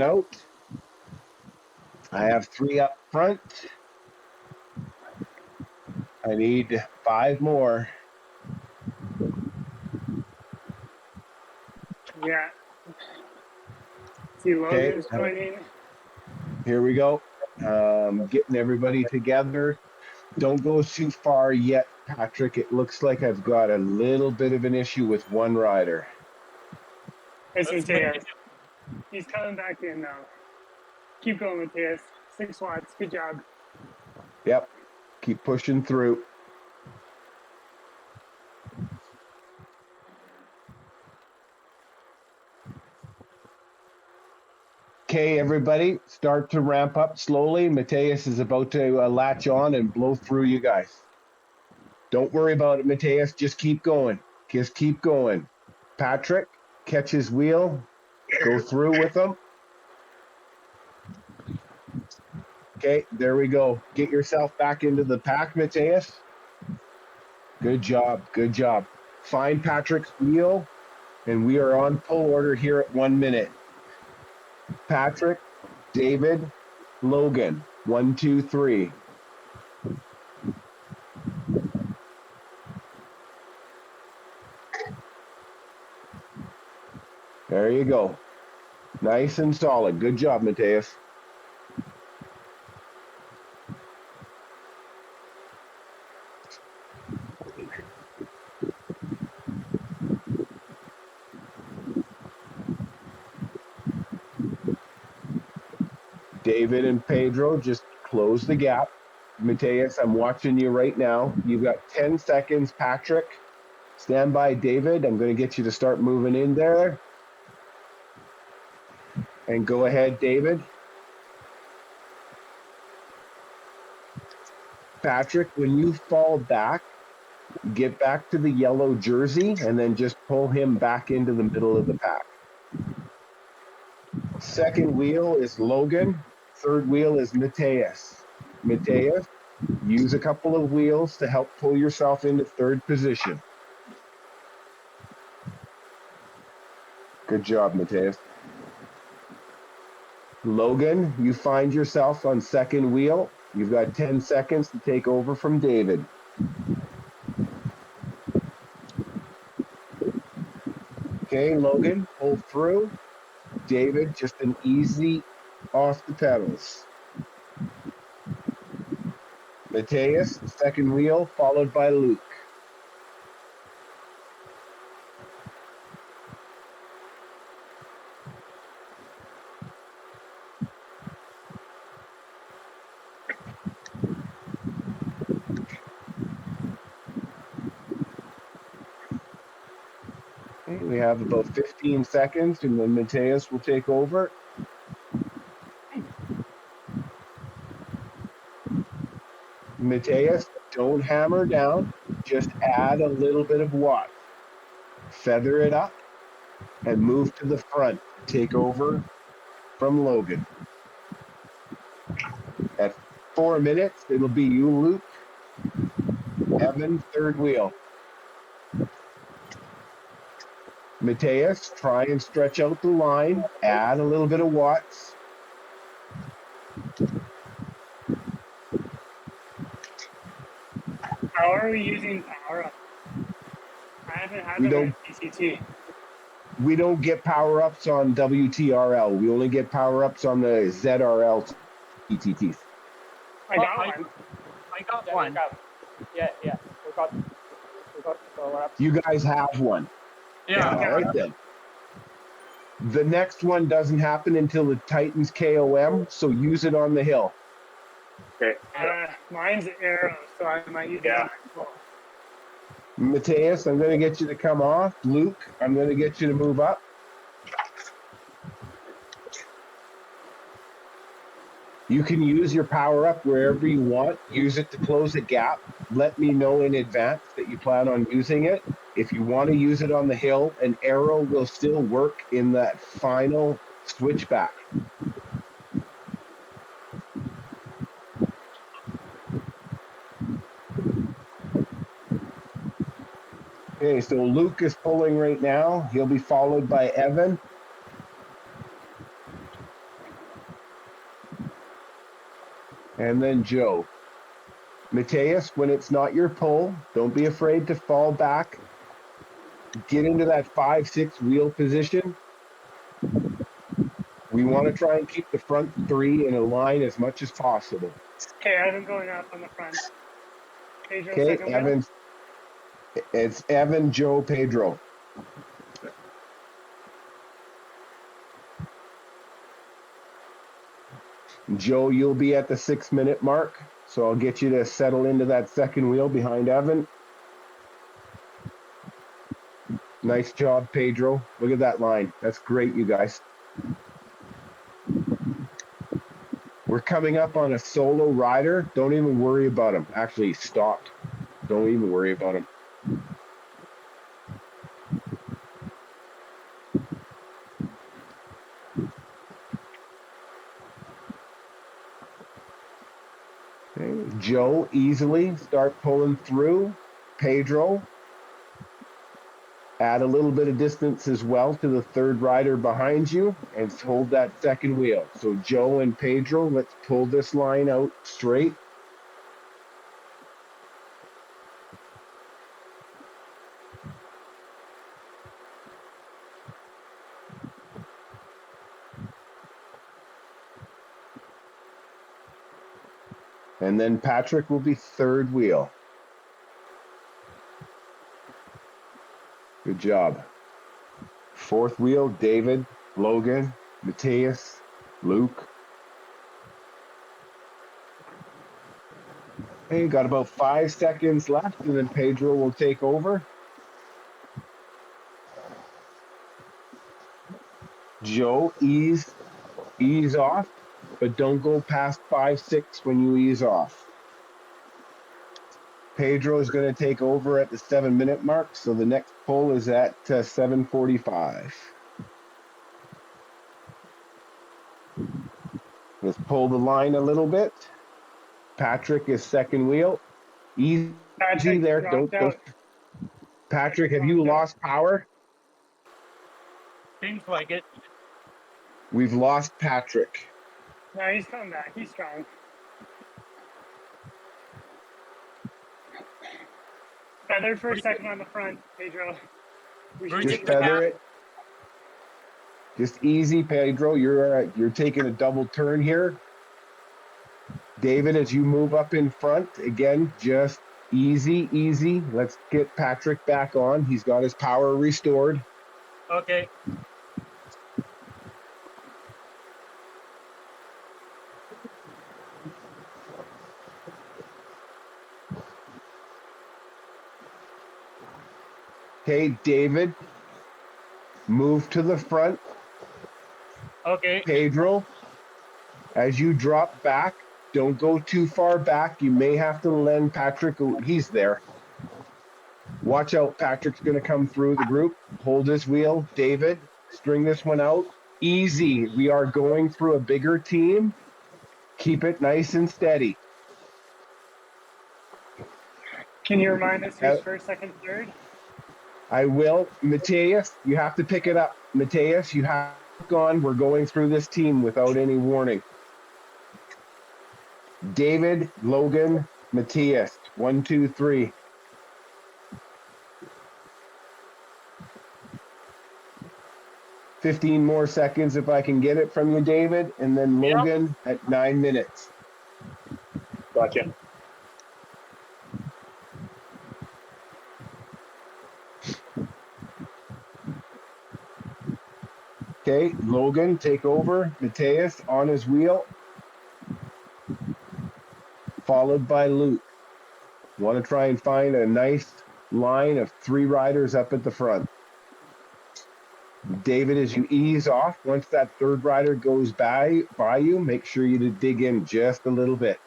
out. I have 3 up front. I need 5 more. Yeah. See Logan's Okay, joining. here we go. Getting everybody together. Don't go too far yet, Patrick. It looks like I've got a little bit of an issue with one rider. It's Mateus. He's coming back in now. Keep going, Mateus. 6 watts. Good job. Yep, keep pushing through. Okay, everybody, start to ramp up slowly. Mateus is about to latch on and blow through you guys. Don't worry about it, Mateus. Just keep going. Just keep going. Patrick, catch his wheel. Go through with him. Okay, there we go. Get yourself back into the pack, Mateus. Good job. Good job. Find Patrick's wheel, and we are on pull order here at 1 minute. Patrick, David, Logan. 1, 2, 3. There you go. Nice and solid. Good job, Mateus. David and Pedro, just close the gap. Mateus, I'm watching you right now. You've got 10 seconds. Patrick, stand by. David, I'm going to get you to start moving in there. And go ahead, David. Patrick, when you fall back, get back to the yellow jersey and then just pull him back into the middle of the pack. Second wheel is Logan. Third wheel is Mateus. Mateus, use a couple of wheels to help pull yourself into third position. Good job, Mateus. Logan, you find yourself on second wheel. You've got 10 seconds to take over from David. Okay, Logan, pull through. David, just an easy off the pedals. Mateus, second wheel, followed by Luke. Okay, we have about 15 seconds, and then Mateus will take over. Mateus, don't hammer down. Just add a little bit of watt. Feather it up and move to the front. Take over from Logan. At 4 minutes, it'll be you, Luke. Evan, third wheel. Mateus, try and stretch out the line. Add a little bit of watts. How are we using power up? I haven't had them at TTT. We don't get power ups on WTRL. We only get power ups on the ZRL TTT. I got one. I got one. Yeah. We got power ups. You guys have one. Yeah. All right then. The next one doesn't happen until it tightens KOM, so use it on the hill. Okay. Mine's arrow, so I might use that. Mateus, I'm going to get you to come off. Luke, I'm going to get you to move up. You can use your power up wherever you want. Use it to close a gap. Let me know in advance that you plan on using it. If you want to use it on the hill, an arrow will still work in that final switchback. Okay, so Luke is pulling right now. He'll be followed by Evan. and then Joe. Mateus, when it's not your pull, don't be afraid to fall back. Get into that 5-6 wheel position. We want to try and keep the front three in a line as much as possible. Okay, Evan going up on the front. Pedro Okay, second wheel. It's Evan, Joe, Pedro. Joe, you'll be at the 6-minute mark, so I'll get you to settle into that second wheel behind Evan. Nice job, Pedro. Look at that line. That's great, you guys. We're coming up on a solo rider. Don't even worry about him. Actually, stopped. Don't even worry about him. Okay. Joe, easily start pulling through. Pedro, add a little bit of distance as well to the third rider behind you and hold that second wheel. So Joe and Pedro, let's pull this line out straight. And then Patrick will be third wheel. Good job. Fourth wheel, David, Logan, Mateus, Luke. Hey, got about 5 seconds left, and then Pedro will take over. Joe, ease off, but don't go past 5-6 when you ease off. Pedro is going to take over at the 7-minute mark, so the next pull is at 7:45. Let's pull the line a little bit. Patrick is second wheel. Easy Patrick there. dropped out. Patrick, have you lost power? Seems like it. We've lost Patrick. No, he's coming back. He's strong. Feather for a second on the front, Pedro. Just feather it. Just easy, Pedro. You're taking a double turn here. David, as you move up in front, again, just easy. Let's get Patrick back on. He's got his power restored. Okay. Okay, David, move to the front. Okay. Pedro, as you drop back, don't go too far back. You may have to lend Patrick. He's there. Watch out. Patrick's going to come through the group. Hold his wheel. David, string this one out. Easy. We are going through a bigger team. Keep it nice and steady. Can you remind us who's first, second, third? I will. Mateus, you have to pick it up. Mateus, you have gone. We're going through this team without any warning. David, Logan, Mateus. 1, 2, 3. $15 more seconds if I can get it from you, David, and then Logan at 9 minutes. Gotcha. Okay, Logan, take over. Mateus on his wheel, followed by Luke. Want to try and find a nice line of 3 riders up at the front. David, as you ease off, once that third rider goes by you, make sure you dig in just a little bit.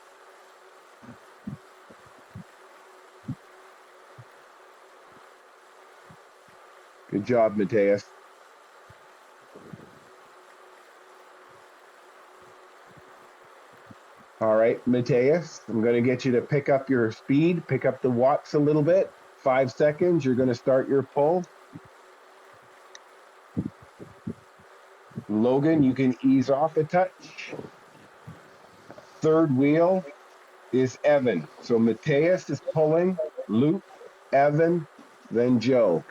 Good job, Mateus. All right, Mateus, I'm going to get you to pick up your speed, pick up the watts a little bit. 5 seconds, you're going to start your pull. Logan, you can ease off a touch. Third wheel is Evan. So Mateus is pulling, Luke, Evan, then Joe.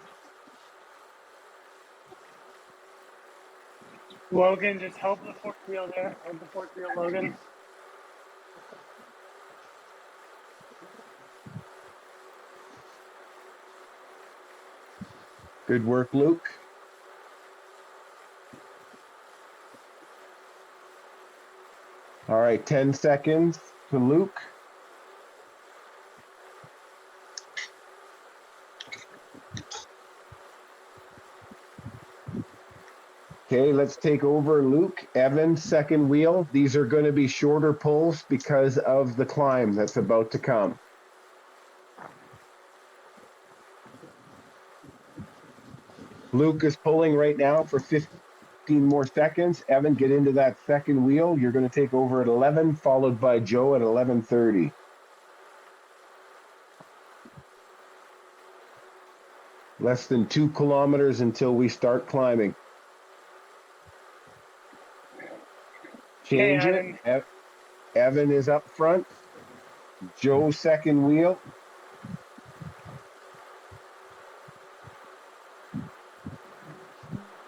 Logan, just help the fourth wheel there. Help the fourth wheel, Logan. Good work, Luke. All right, 10 seconds to Luke. Okay, let's take over Luke. Evan, second wheel. These are going to be shorter pulls because of the climb that's about to come. Luke is pulling right now for 15 more seconds. Evan, get into that second wheel. You're going to take over at 11, followed by Joe at 11:30. Less than 2 kilometers until we start climbing. Change it. Evan is up front. Joe, second wheel.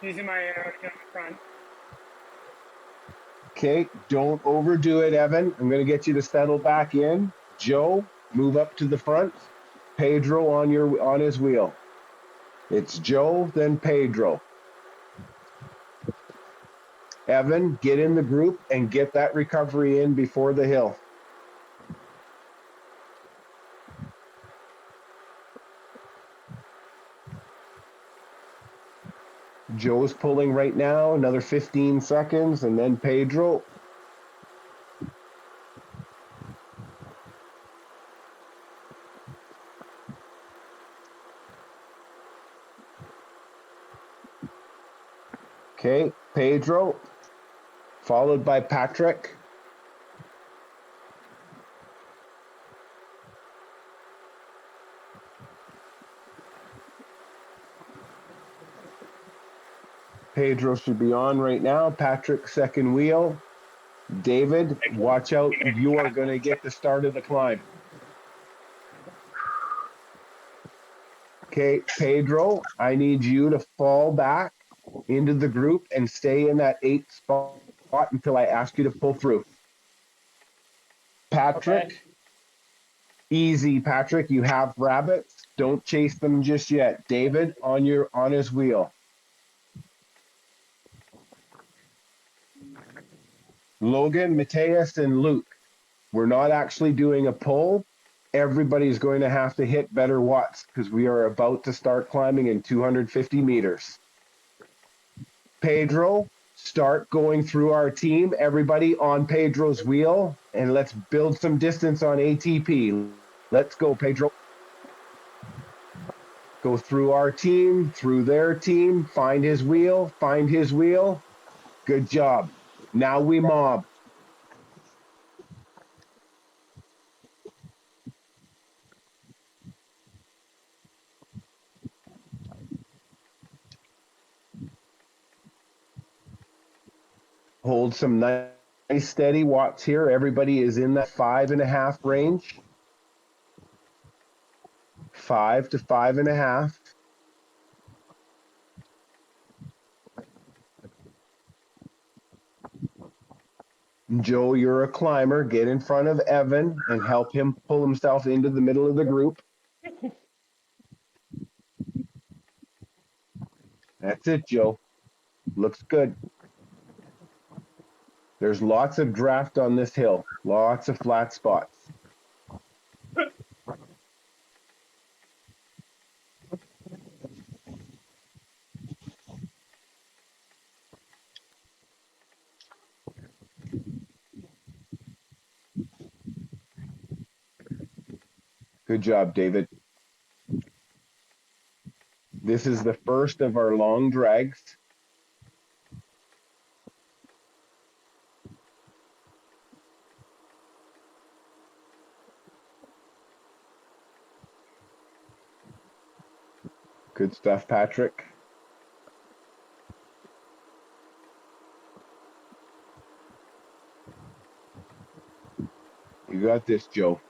Using my arrow to get on the front. Okay, don't overdo it, Evan. I'm going to get you to settle back in. Joe, move up to the front. Pedro on his wheel. It's Joe, then Pedro. Evan, get in the group and get that recovery in before the hill. Joe's pulling right now, another 15 seconds, and then Pedro. Okay, Pedro, followed by Patrick. Pedro should be on right now. Patrick, second wheel. David, watch out. You are going to get the start of the climb. Okay, Pedro, I need you to fall back into the group and stay in that 8th spot until I ask you to pull through. Patrick, Okay. easy, Patrick. You have rabbits. Don't chase them just yet. David, on his wheel. Logan, Mateus, and Luke. We're not actually doing a pull. Everybody's going to have to hit better watts because we are about to start climbing in 250 meters. Pedro, start going through our team. Everybody on Pedro's wheel, and let's build some distance on ATP. Let's go, Pedro. Go through our team, through their team, find his wheel, find his wheel. Good job. Now we mob. Hold some nice steady watts here. Everybody is in that 5.5 range. 5 to 5.5. Joe, you're a climber. Get in front of Evan and help him pull himself into the middle of the group. That's it, Joe. Looks good. There's lots of draft on this hill. Lots of flat spots. Good job, David. This is the first of our long drags. Good stuff, Patrick. You got this, Joe.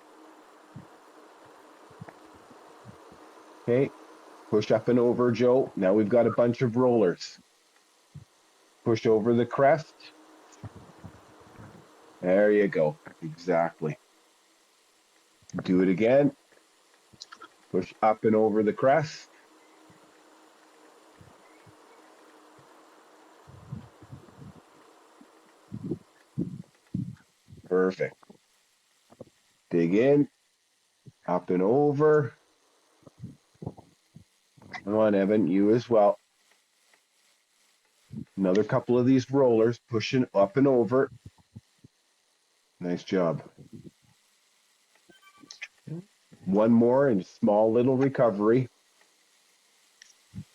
Okay. Push up and over, Joe. Now we've got a bunch of rollers. Push over the crest. There you go. Exactly. Do it again. Push up and over the crest. Perfect. Dig in. Up and over. Come on, Evan. You as well. Another couple of these rollers. Pushing up and over. Nice job. One more and small little recovery.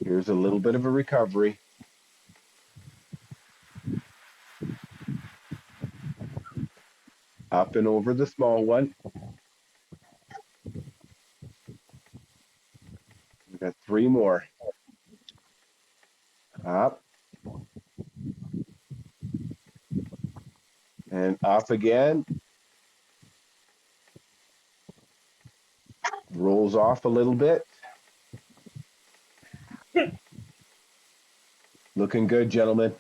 Here's a little bit of a recovery. Up and over the small one. We've got three more. Up. And up again. Rolls off a little bit. Looking good, gentlemen.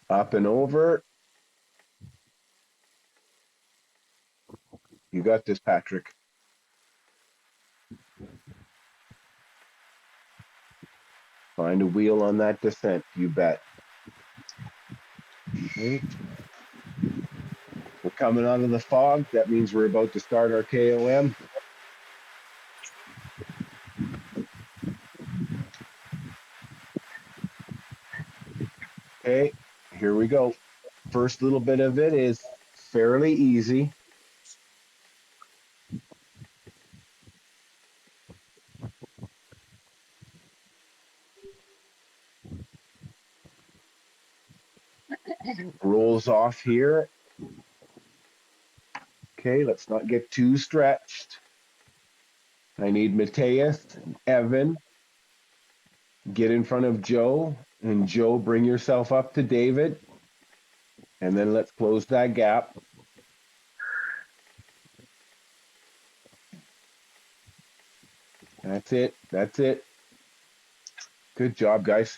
Up and over. You got this, Patrick. Find a wheel on that descent, you bet. Okay. We're coming out of the fog. That means we're about to start our KOM. Okay, here we go. First little bit of it is fairly easy. Rolls off here. Okay, let's not get too stretched. I need Mateus, Evan. Get in front of Joe. And Joe, bring yourself up to David. And then let's close that gap. That's it. That's it. Good job, guys.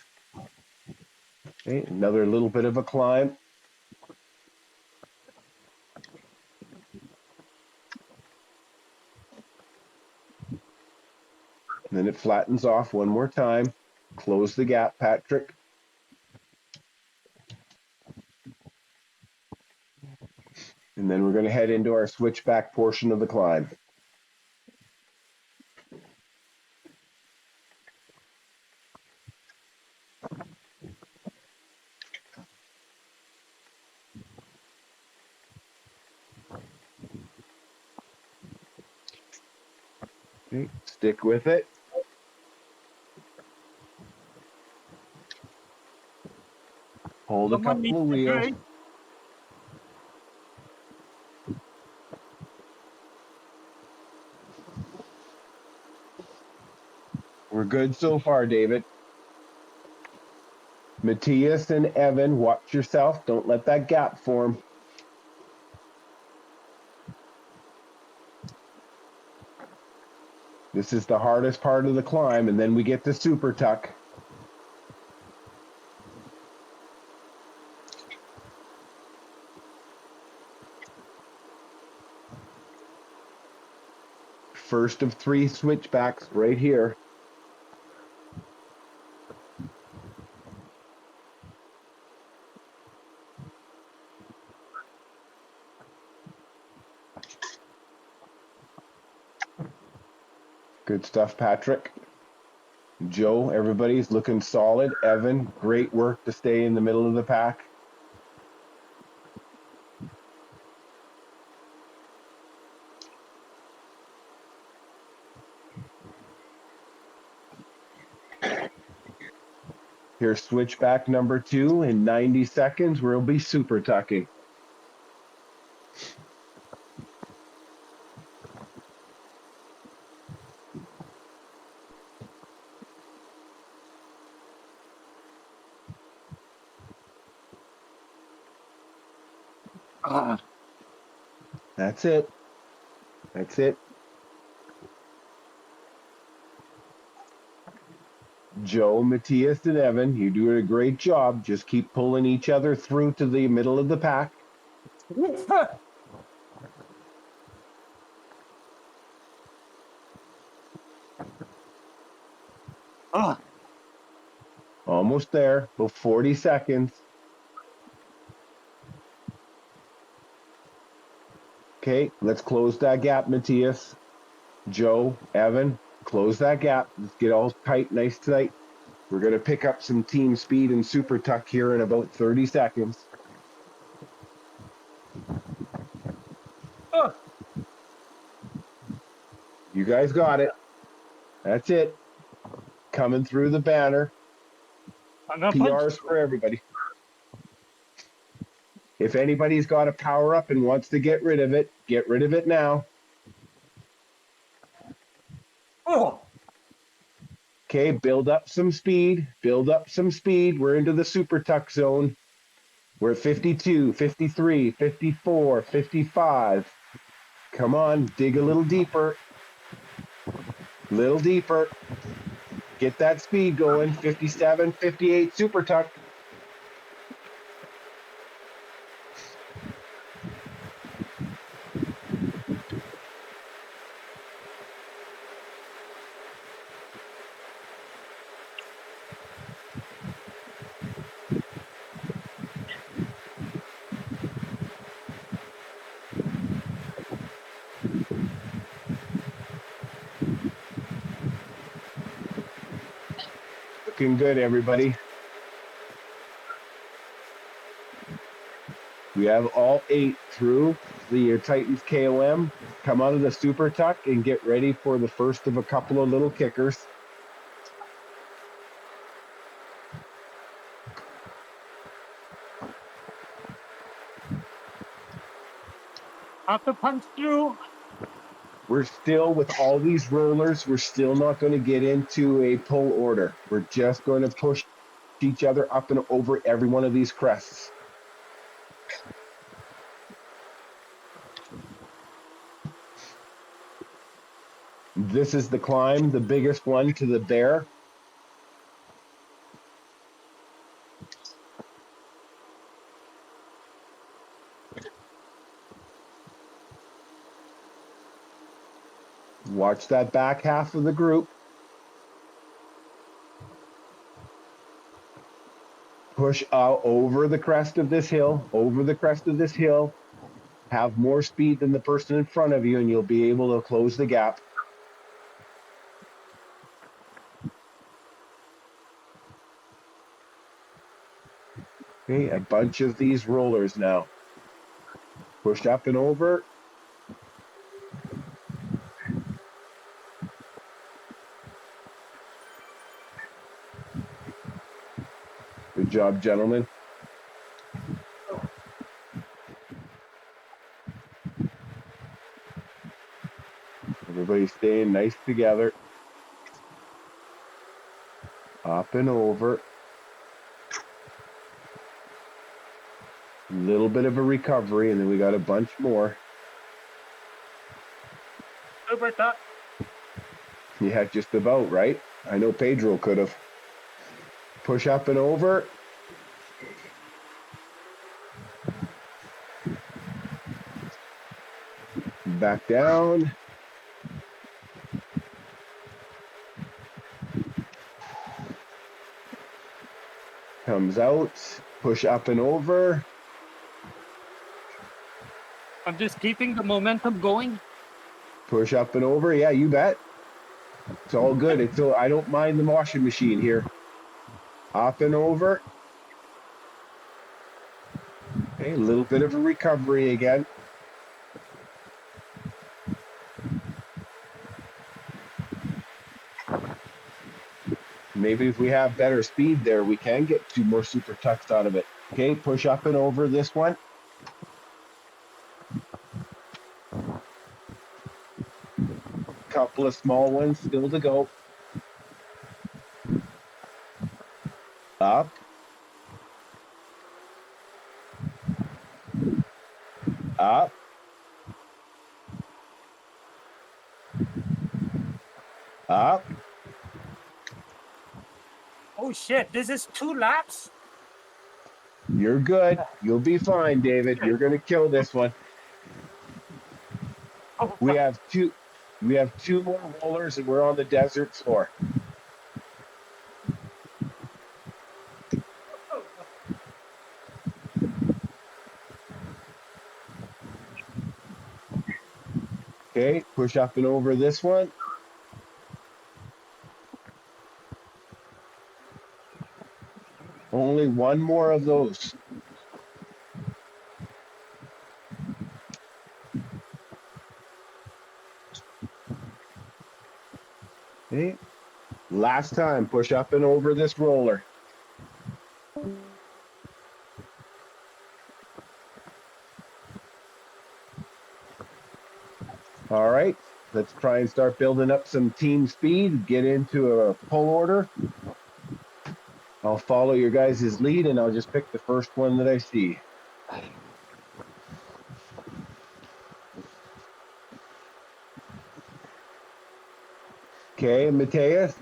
Okay, another little bit of a climb. And then it flattens off one more time. Close the gap, Patrick. And then we're going to head into our switchback portion of the climb. Okay, stick with it. Hold a couple of wheels. We're good so far, David. Matthias and Evan, watch yourself. Don't let that gap form. This is the hardest part of the climb, and then we get the super tuck. First of three switchbacks right here. Good stuff, Patrick. Joe, everybody's looking solid. Evan, great work to stay in the middle of the pack. Here's switchback number 2 in 90 seconds. We'll be super tucking. That's it. That's it. Joe, Matthias, and Evan, you're doing a great job. Just keep pulling each other through to the middle of the pack. Almost there. About 40 seconds. Okay, let's close that gap, Matthias. Joe, Evan, close that gap. Let's get all tight, nice tight. We're going to pick up some team speed and super tuck here in about 30 seconds. You guys got it. That's it. Coming through the banner. PRs for everybody. If anybody's got a power up and wants to get rid of it now. Okay, build up some speed. Build up some speed. We're into the super tuck zone. We're at 52, 53, 54, 55. Come on, dig a little deeper. Little deeper. Get that speed going. 57, 58, super tuck. Looking good, everybody. We have all 8 through the Titans KOM. Come out of the super tuck and get ready for the first of a couple of little kickers. Have to punch through. We're still, with all these rollers, we're still not going to get into a pull order. We're just going to push each other up and over every one of these crests. This is the climb, the biggest one to the bear. Watch that back half of the group. Push over the crest of this hill, over the crest of this hill. Have more speed than the person in front of you, and you'll be able to close the gap. Okay, a bunch of these rollers now. Push up and over. Good job, gentlemen. Everybody staying nice together. Up and over. A little bit of a recovery, and then we got a bunch more. Super tuck. Yeah, just about, right? I know Pedro could have. Push up and over. Back down. Comes out. Push up and over. I'm just keeping the momentum going. Push up and over. Yeah, you bet. It's all good. I don't mind the washing machine here. Up and over. Okay, a little bit of a recovery again. Maybe if we have better speed there, we can get 2 more super tucks out of it. Okay, push up and over this one. Couple of small ones still to go. Up. Up. Up. Oh shit! This is 2 laps. You're good. You'll be fine, David. You're going to kill this one. Oh, We have two more rollers and we're on the desert floor. Okay, push up and over this one. Only one more of those. Okay. Last time, push up and over this roller. All right, let's try and start building up some team speed, get into a pull order. I'll follow your guys' lead and I'll just pick the first one that I see. Okay, Mateus,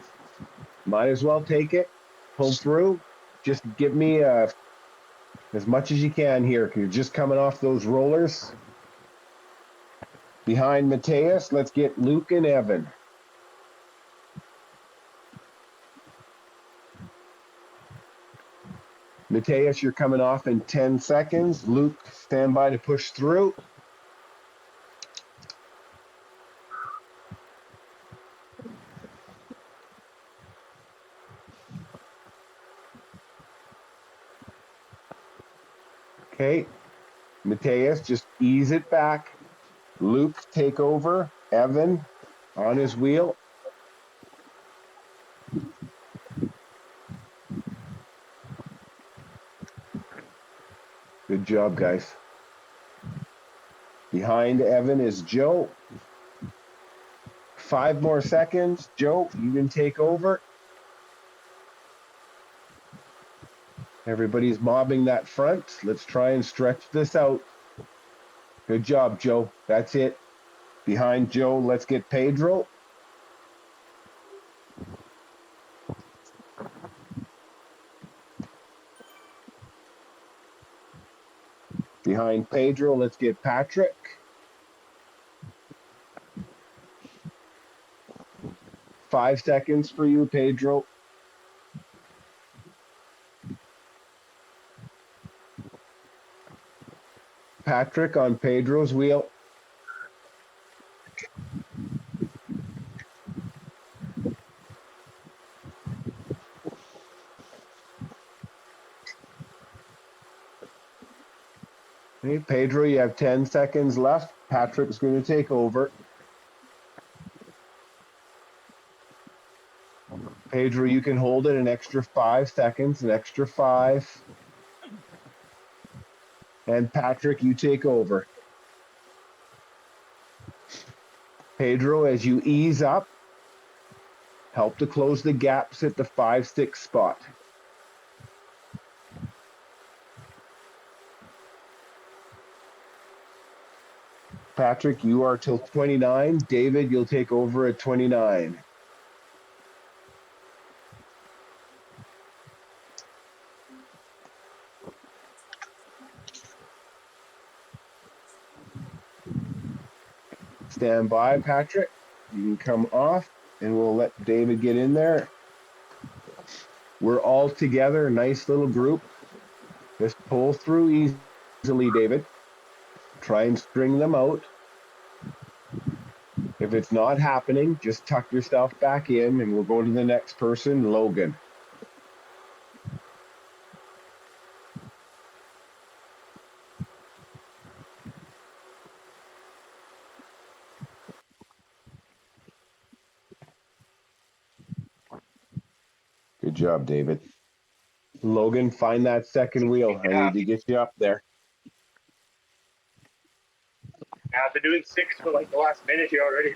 might as well take it. Pull through. Just give me as much as you can here. You're just coming off those rollers. Behind Mateus, let's get Luke and Evan. Mateus, you're coming off in 10 seconds. Luke, stand by to push through. Okay, Mateus, just ease it back. Luke, take over. Evan, on his wheel. Good job, guys. Behind Evan is Joe. 5 more seconds. Joe, you can take over. Everybody's mobbing that front. Let's try and stretch this out. Good job, Joe. That's it. Behind Joe, let's get Pedro. Behind Pedro, let's get Patrick. Five seconds for you, Pedro. Patrick on Pedro's wheel. Okay, Pedro, you have 10 seconds left. Patrick's going to take over. Pedro, you can hold it an extra 5 seconds, an extra 5. And Patrick, you take over. Pedro, as you ease up, help to close the gaps at the 5-6 spot. Patrick, you are till 29. David, you'll take over at 29. Stand by, Patrick. You can come off, and we'll let David get in there. We're all together, nice little group. Just pull through easily, David. Try and string them out. If it's not happening, just tuck yourself back in, and we'll go to the next person, Logan. Good job, David. Logan, find that second wheel. I need to get you up there. I've been doing 6 for like the last minute here already.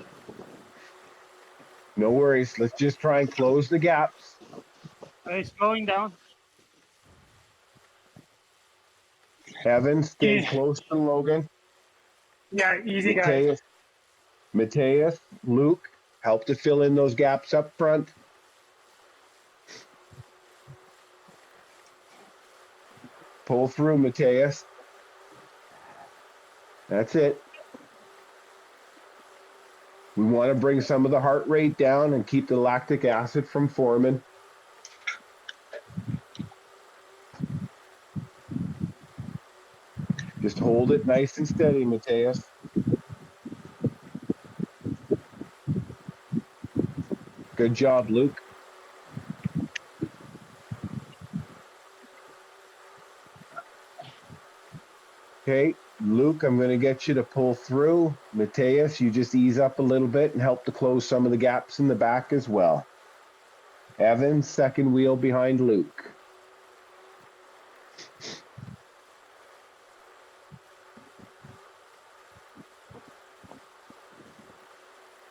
No worries. Let's just try and close the gaps. Hey, slowing down. Evan, stay Yeah. close to Logan. Yeah, easy guys. Mateus, Luke, help to fill in those gaps up front. Pull through, Mateus. That's it. We want to bring some of the heart rate down and keep the lactic acid from forming. Just hold it nice and steady, Mateus. Good job, Luke. Okay, Luke, I'm going to get you to pull through. Mateus, you just ease up a little bit and help to close some of the gaps in the back as well. Evan, second wheel behind Luke.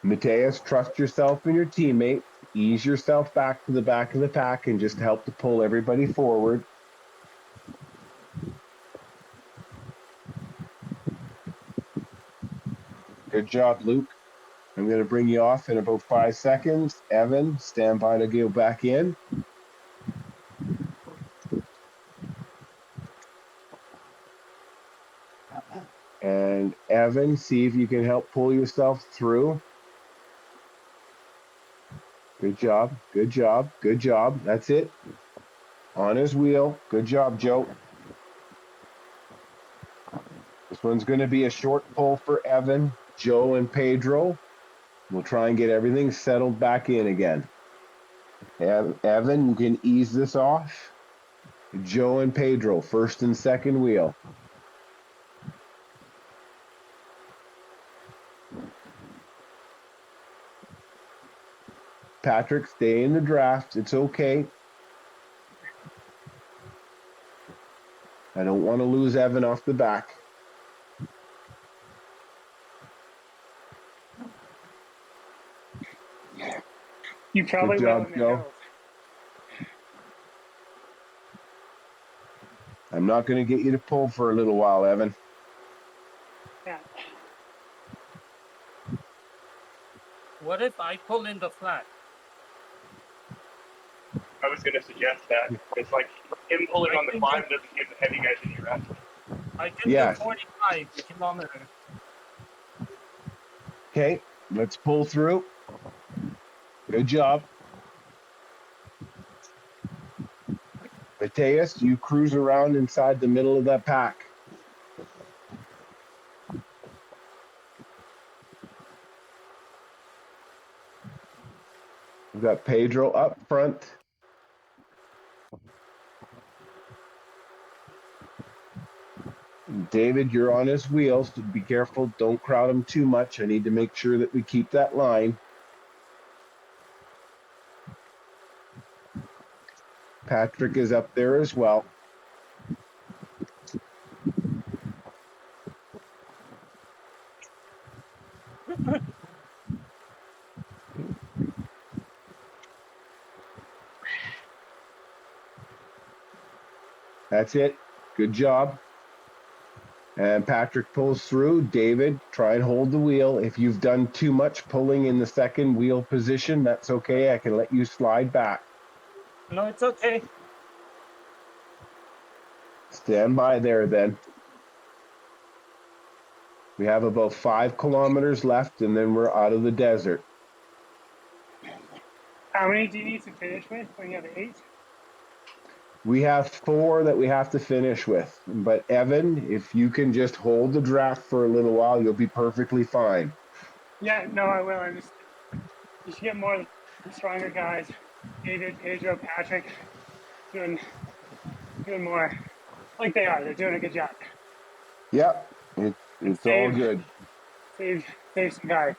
Mateus, trust yourself and your teammates. Ease yourself back to the back of the pack and just help to pull everybody forward. Good job, Luke. I'm going to bring you off in about 5 seconds. Evan, stand by to go back in. And Evan, see if you can help pull yourself through. Good job. Good job. Good job. That's it. On his wheel. Good job, Joe. This one's going to be a short pull for Evan, Joe, and Pedro. We'll try and get everything settled back in again. Evan, you can ease this off. Joe and Pedro, first and second wheel. Patrick, stay in the draft. It's okay. I don't want to lose Evan off the back. You probably Good will job, in the Joe. hills. I'm not going to get you to pull for a little while, Evan. Yeah. What if I pull in the flat? I was going to suggest that. It's like him pulling on the climb doesn't give the heavy guys any rest. I can Yes. do 45 kilometers. Okay, let's pull through. Good job. Mateus, you cruise around inside the middle of that pack. We've got Pedro up front. David, you're on his wheels, so be careful. Don't crowd him too much. I need to make sure that we keep that line. Patrick is up there as well. That's it. Good job. And Patrick pulls through. David, try and hold the wheel. If you've done too much pulling in the second wheel position, that's okay. I can let you slide back. No, it's okay. Stand by there then. We have about 5 kilometers left and then we're out of the desert. How many do you need to finish with when you have 8? We have 4 that we have to finish with. But Evan, if you can just hold the draft for a little while, you'll be perfectly fine. Yeah, no, I will. You should get more of the stronger guys. David, Pedro, Patrick, doing more like they are. They're doing a good job. Yep, it's all good. Save some guys.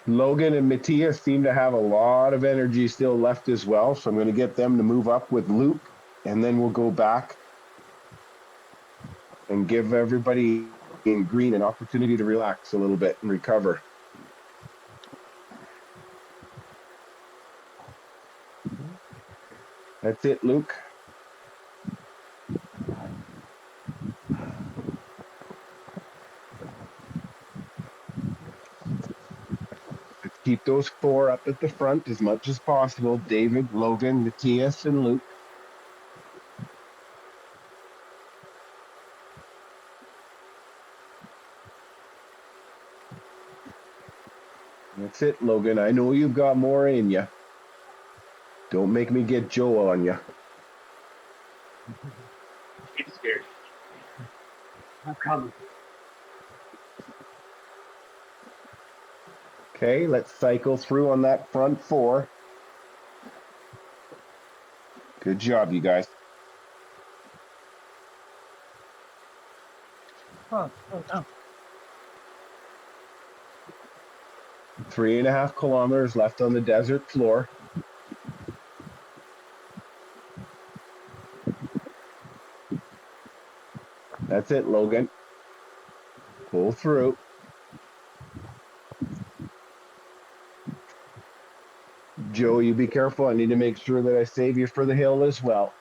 Logan and Matthias seem to have a lot of energy still left as well, so I'm going to get them to move up with Luke, and then we'll go back and give everybody in green an opportunity to relax a little bit and recover. That's it, Luke. Keep those 4 up at the front as much as possible. David, Logan, Matthias, and Luke. That's it, Logan. I know you've got more in you. Don't make me get Joel on you. He's scared. I'm coming. Okay, let's cycle through on that front 4. Good job, you guys. Oh, 3.5 kilometers left on the desert floor. That's it, Logan. Pull through. Joe, you be careful. I need to make sure that I save you for the hill as well.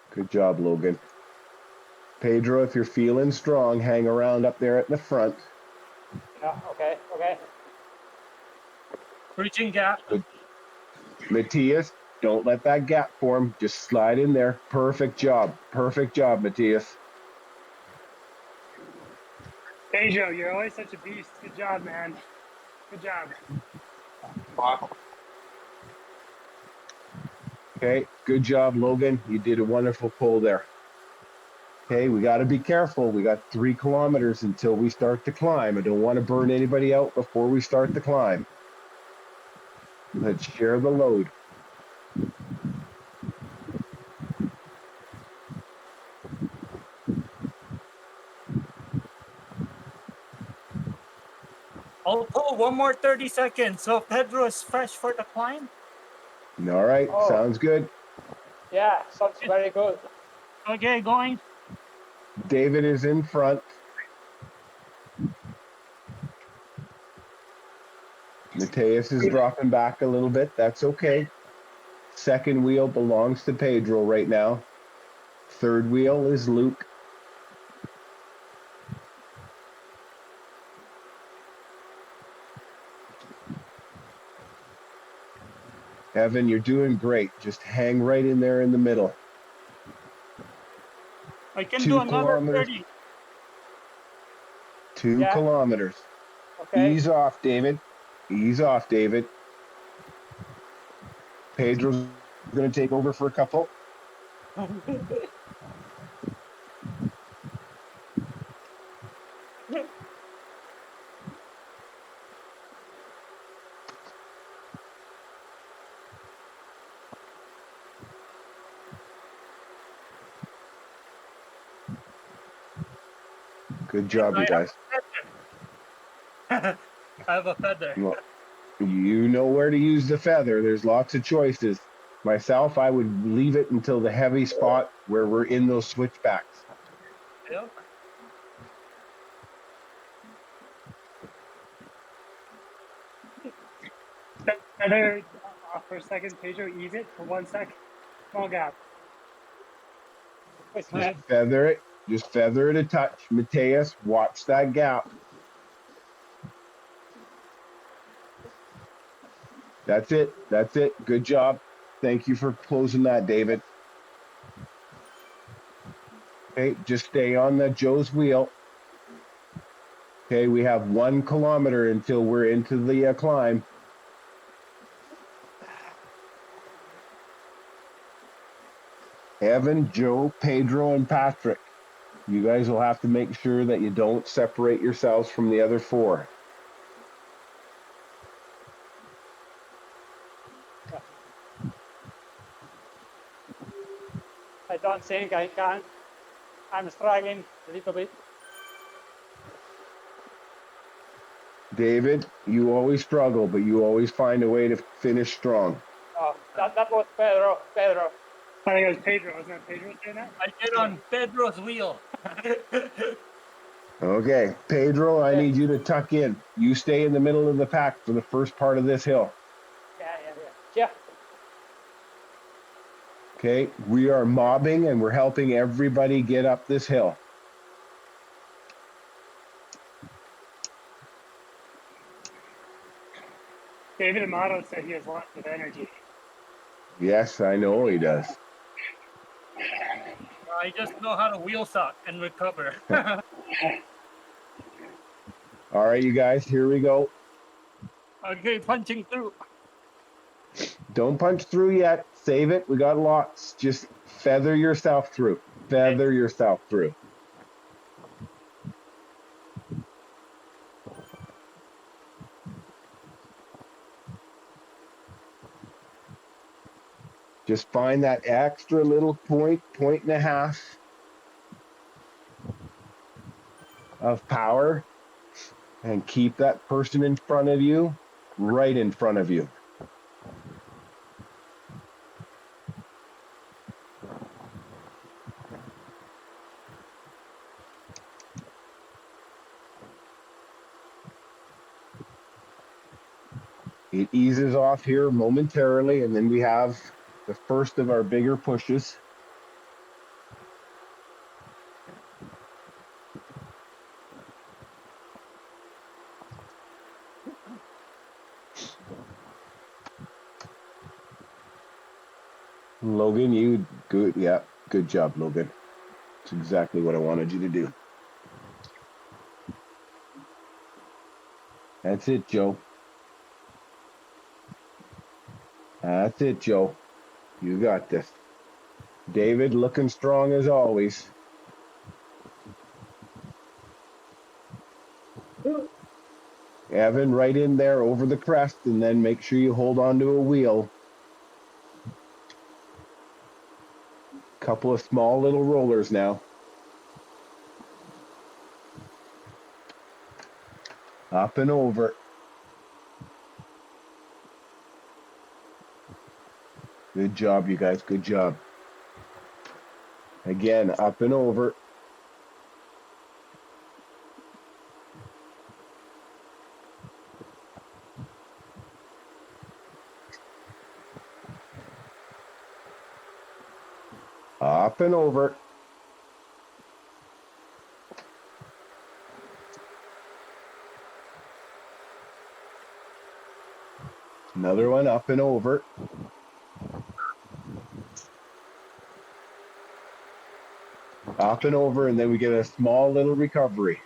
Good job, Logan. Pedro, if you're feeling strong, hang around up there at the front. yeah, okay. Reaching gap. Matthias, don't let that gap form. Just slide in there. Perfect job. Perfect job, Matthias. Pedro, you're always such a beast. Good job, man. Good job. Wow. Okay, good job, Logan. You did a wonderful pull there. Okay, we got to be careful. We got 3 kilometers until we start to climb. I don't want to burn anybody out before we start the climb. Let's share the load. I'll pull one more 30 seconds so Pedro is fresh for the climb. All right, Oh. sounds good. Yeah, sounds very good. Okay, going. David is in front. Matthias is dropping back a little bit. That's okay. Second wheel belongs to Pedro right now. Third wheel is Luke. Evan, you're doing great. Just hang right in there in the middle. I can 2 do another kilometers. 30. 2 Yeah. kilometers. Okay. Ease off, David. Ease off, David. Pedro's going to take over for a couple. Good job, you guys. I have a feather. Well, you know where to use the feather. There's lots of choices. Myself, I would leave it until the heavy spot where we're in those switchbacks. Yep. Feather off for a second. Pedro, ease it for 1 sec. Small gap. It's Just feather it. Just feather it a touch. Matthias, watch that gap. That's it. That's it. Good job. Thank you for closing that, David. Okay, just stay on the Joe's wheel. Okay, we have 1 kilometer until we're into the climb. Evan, Joe, Pedro, and Patrick. You guys will have to make sure that you don't separate yourselves from the other 4. I don't think I can. I'm struggling a little bit. David, you always struggle, but you always find a way to finish strong. Oh, that was Pedro. I think it was Pedro. Wasn't that Pedro saying that? I get on Pedro's wheel. Okay, Pedro, I need you to tuck in. You stay in the middle of the pack for the first part of this hill. Yeah. Okay, we are mobbing and we're helping everybody get up this hill. David Amato said he has lots of energy. Yes, I know he does. I just know how to wheel sock and recover. All right, you guys, here we go. Okay, punching through. Don't punch through yet. Save it. We got lots. Just feather yourself through. Feather yourself through. Just find that extra little point, point and a half of power, and keep that person in front of you, right in front of you. It eases off here momentarily, and then we have the first of our bigger pushes. Logan, you good. Yeah, good job, Logan. That's exactly what I wanted you to do. That's it, Joe. That's it, Joe. You got this. David, looking strong as always. Evan, right in there over the crest, and then make sure you hold on to a wheel. Couple of small little rollers now. Up and over. Good job, you guys. Good job. Again, up and over. Up and over. Another one up and over. Up and over, and then we get a small little recovery.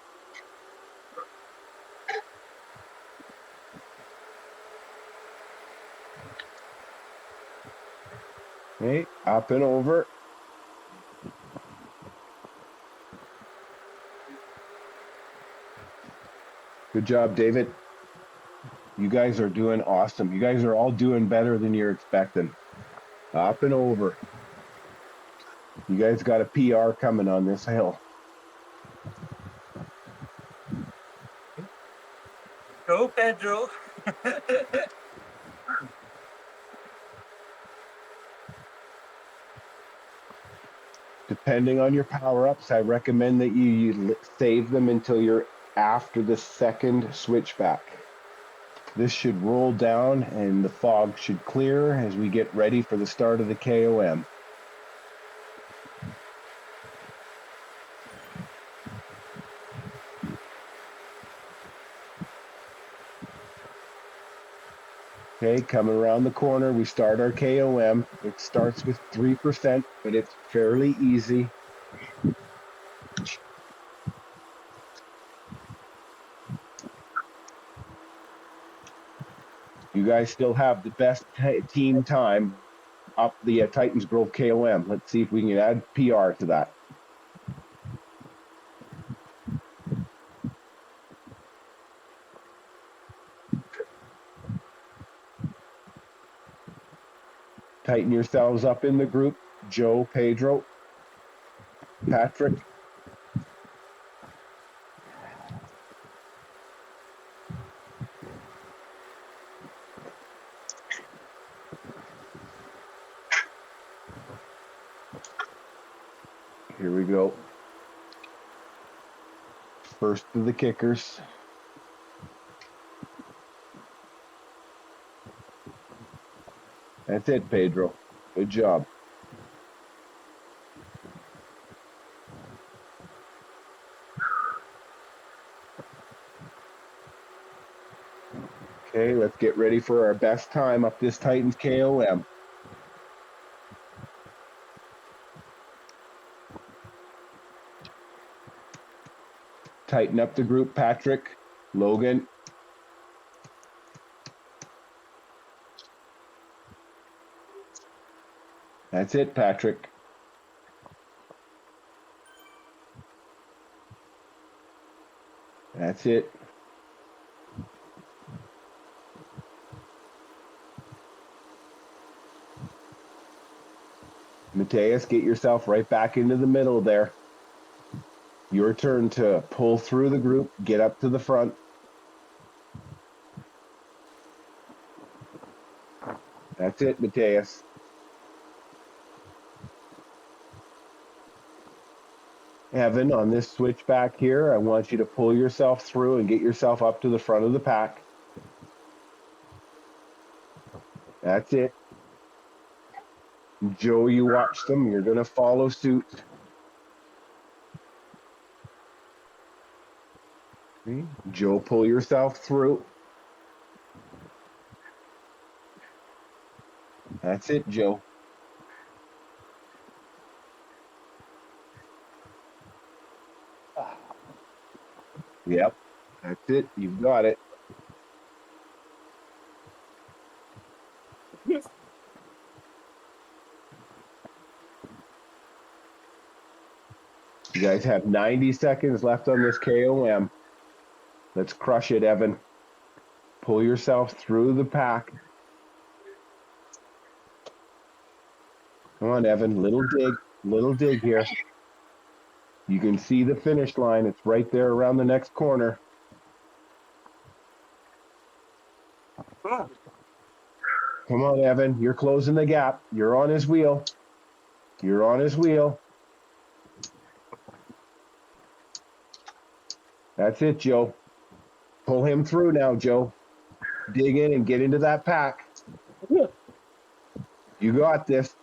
Okay, up and over. Good job, David. You guys are doing awesome. You guys are all doing better than you're expecting. Up and over. You guys got a PR coming on this hill. Go, Pedro. Depending on your power-ups, I recommend that you save them until you're after the second switchback. This should roll down and the fog should clear as we get ready for the start of the KOM. Okay, coming around the corner, we start our KOM. It starts with 3%, but it's fairly easy. You guys still have the best team time up the Titans Grove KOM. Let's see if we can add PR to that. Tighten yourselves up in the group. Joe, Pedro, Patrick. Here we go. First of the kickers. That's it, Pedro. Good job. Okay, let's get ready for our best time up this Titans KOM. Tighten up the group, Patrick, Logan. That's it, Patrick. That's it. Mateus, get yourself right back into the middle there. Your turn to pull through the group, get up to the front. That's it, Mateus. Evan, on this switch back here, I want you to pull yourself through and get yourself up to the front of the pack. That's it. Joe, you watch them. You're going to follow suit. Okay. Joe, pull yourself through. That's it, Joe. Yep. That's it. You've got it. You guys have 90 seconds left on this KOM. Let's crush it, Evan. Pull yourself through the pack. Come on, Evan. Little dig here. You can see the finish line. It's right there around the next corner. Come on, Evan. You're closing the gap. You're on his wheel. You're on his wheel. That's it, Joe. Pull him through now, Joe. Dig in and get into that pack. You got this.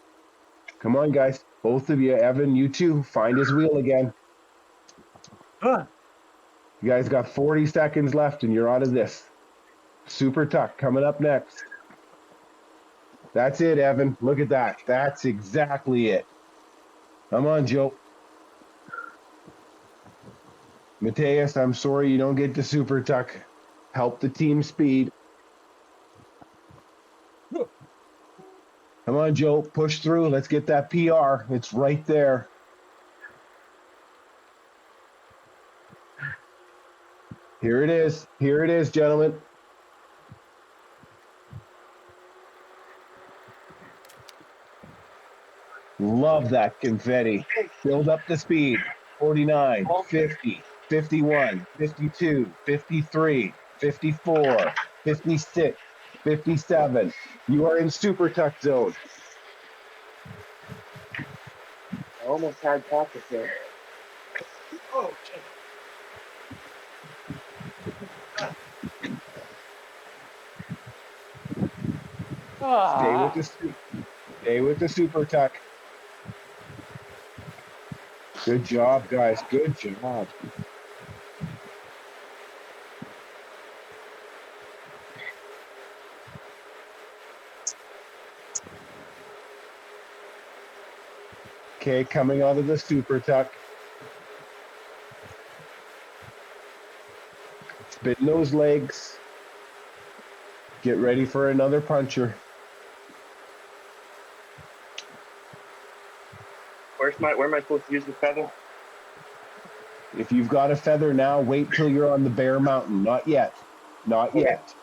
Come on, guys. Both of you, Evan, you too. Find his wheel again. You guys got 40 seconds left and you're out of this. Super Tuck coming up next. That's it, Evan. Look at that. That's exactly it. Come on, Joe. Mateus, I'm sorry you don't get the Super Tuck. Help the team speed. Come on, Joe. Push through. Let's get that PR. It's right there. Here it is. Here it is, gentlemen. Love that confetti. Build up the speed. 49, 50, 51, 52, 53, 54, 56, 57. You are in Super Tuck zone. I almost had Patrick there. Oh, shit. Stay with the Super Tuck. Good job, guys. Good job. Okay, coming out of the Super Tuck. Spin those legs. Get ready for another puncher. Where am I supposed to use the feather? If you've got a feather now, wait till you're on the Bear Mountain. Not yet. Not Okay. yet.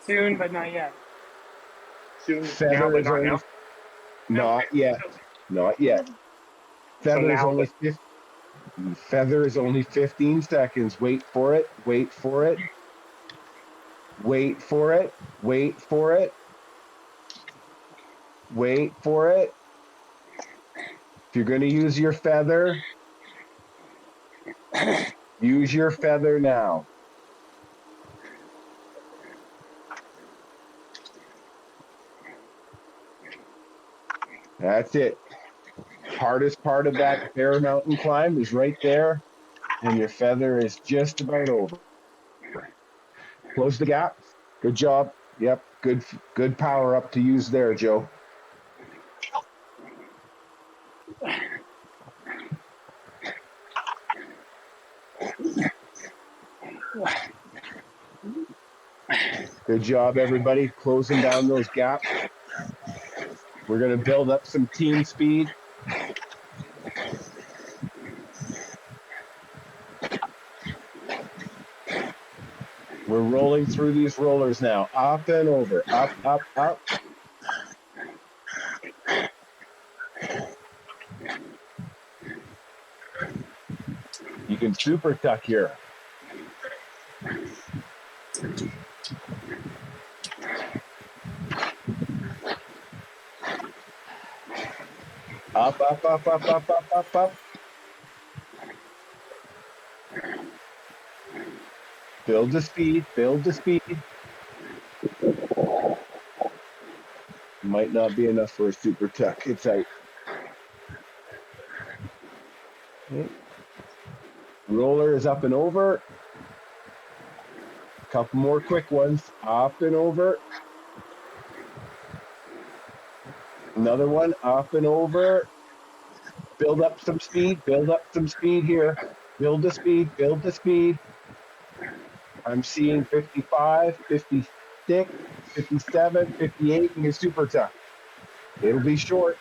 Soon, but not yet. Soon, Feather now, but is not only now. not yet. Not yet. Feather is now, only 15. Feather is only 15 seconds. Wait for it. Wait for it. Wait for it. Wait for it. Wait for it. If you're going to use your feather, use your feather now. That's it. Hardest part of that Bear Mountain climb is right there, and your feather is just about over. Close the gap. Good job. Yep. Good power up to use there, Joe. Good job, everybody. Closing down those gaps. We're going to build up some team speed. We're rolling through these rollers now. Up and over. Up, up, up. You can super tuck here. Up, up, up, up, up, up, up, up. Build the speed. Build the speed. Might not be enough for a super tuck. It's out. Okay. Roller is up and over. Couple more quick ones. Up and over. Another one. Up and over. Build up some speed. Build up some speed here. Build the speed. Build the speed. I'm seeing 55, 56, 57, 58 in your super tuck. It'll be short.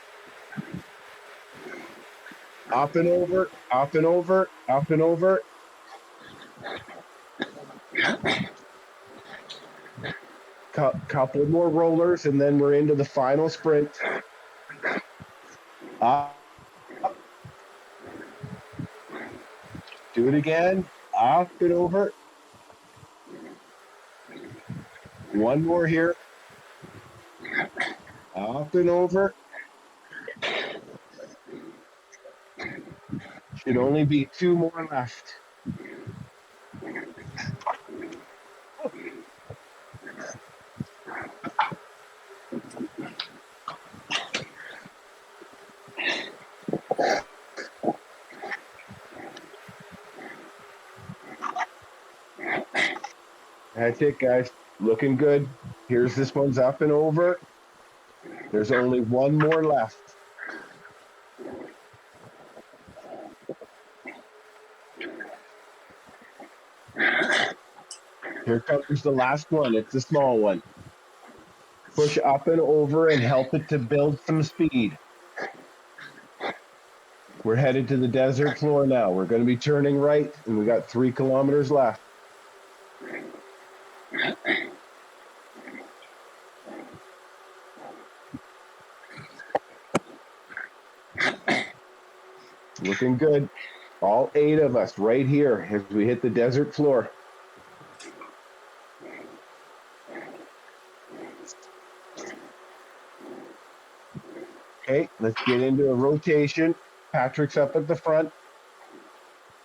Up and over, up and over, up and over. Couple more rollers, and then we're into the final sprint. Up. Do it again. Up and over. One more here. Up and over. Should only be two more left. That's it, guys. Looking good. Here's this one's up and over. There's only one more left. Here comes the last one. It's a small one. Push up and over and help it to build some speed. We're headed to the desert floor now. We're going to be turning right, and we got 3 kilometers left. Looking good. All 8 of us right here as we hit the desert floor. Okay, let's get into a rotation. Patrick's up at the front.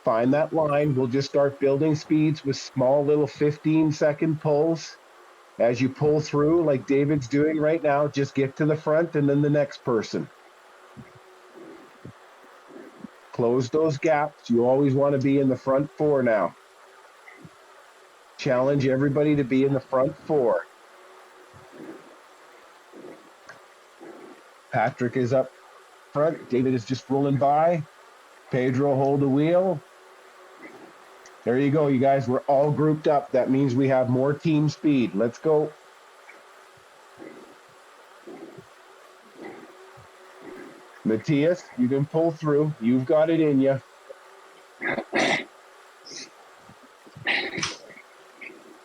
Find that line. We'll just start building speeds with small little 15-second pulls. As you pull through, like David's doing right now, just get to the front and then the next person. Close those gaps. You always want to be in the front 4 now. Challenge everybody to be in the front 4. Patrick is up front. David is just rolling by. Pedro, hold the wheel. There you go, you guys. We're all grouped up. That means we have more team speed. Let's go. Matthias, you can pull through. You've got it in you.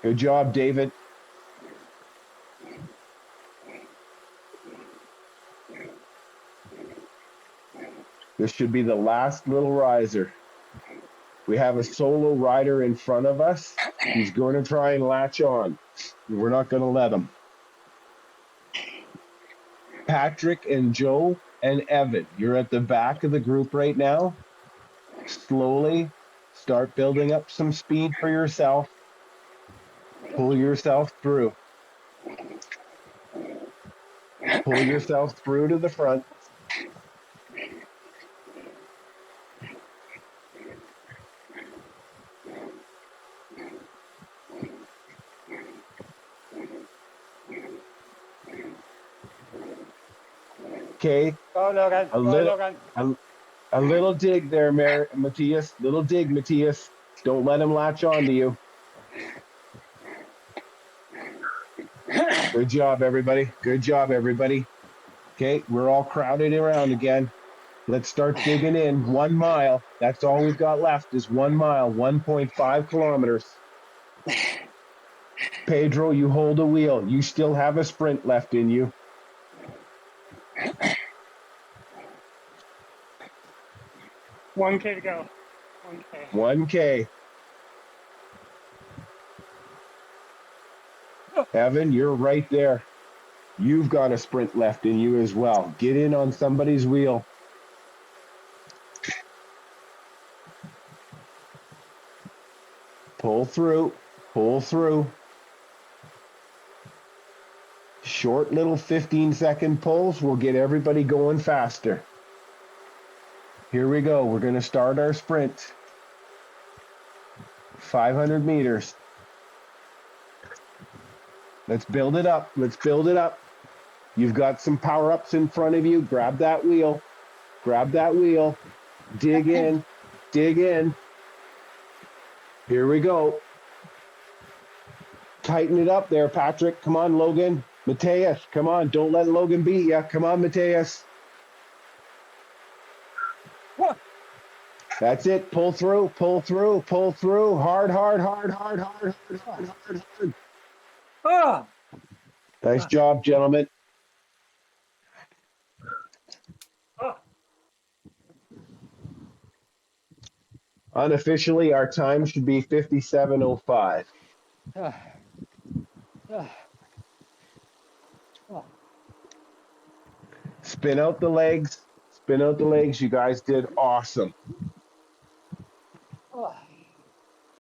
Good job, David. This should be the last little riser. We have a solo rider in front of us. He's going to try and latch on. We're not going to let him. Patrick and Joe and Evan, you're at the back of the group right now. Slowly start building up some speed for yourself. Pull yourself through. Pull yourself through to the front. Okay, Go, Logan. a Go, little, Logan. a little dig there, Matthias. Little dig, Matthias. Don't let him latch onto you. Good job, everybody. Good job, everybody. Okay, we're all crowded around again. Let's start digging in. 1 mile. That's all we've got left is 1 mile, 1.5 kilometers. Pedro, you hold a wheel. You still have a sprint left in you. 1K to go. 1K. 1K. Evan, you're right there. You've got a sprint left in you as well. Get in on somebody's wheel. Pull through. Pull through. Short little 15-second pulls will get everybody going faster. Here we go. We're going to start our sprint. 500 meters. Let's build it up. Let's build it up. You've got some power-ups in front of you. Grab that wheel. Grab that wheel. Dig in. Dig in. Here we go. Tighten it up there, Patrick. Come on, Logan. Mateus, come on. Don't let Logan beat you. Come on, Mateus. That's it. Pull through, pull through, pull through. Hard, hard, hard, hard, hard, hard, hard, hard, hard. Ah, Nice job, gentlemen. ah. Unofficially, our time should be 57:05. Spin out the legs. Spin out the legs. You guys did awesome.